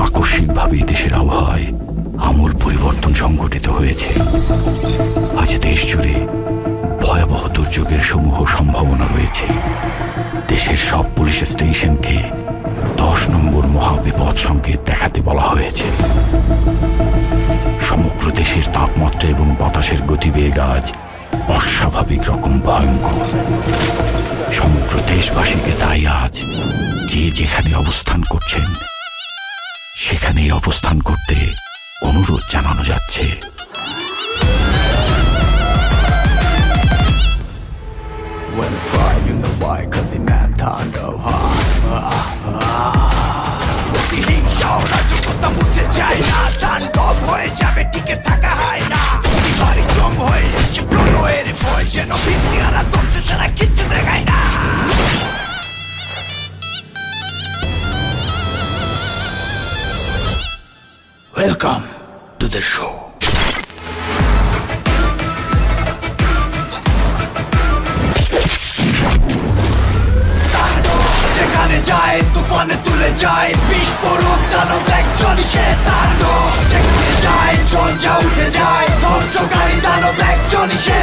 আকস্মিকভাবে দেশের আবহাওয়ায় আমূল পরিবর্তন সংঘটিত হয়েছে। আজ দেশ জুড়ে ভয়াবহ দুর্যোগের সমূহ সম্ভাবনা রয়েছে। দেশের সব পুলিশ স্টেশনকে 10 নম্বর মহাবিপদ সংকেত দেখাতে বলা হয়েছে। সমগ্র দেশের তাপমাত্রা এবং বাতাসের গতিবেগ আজ অস্বাভাবিক রকম ভয়ঙ্কর। সমগ্র দেশবাসীকে তাই আজ যে যেখানে অবস্থান করছেন সেখানেই অবস্থান করতে অনুরোধ জানানো যাচ্ছে। Welcome to the show. যেখানে যায় তুফানে তুলে যায় বিস্ফোরক দানব একজনই সে তাণ্ডব। যেখানে যায় ঝঞ্ঝা উঠে যায় ধ্বংসকারী দানব একজনই সে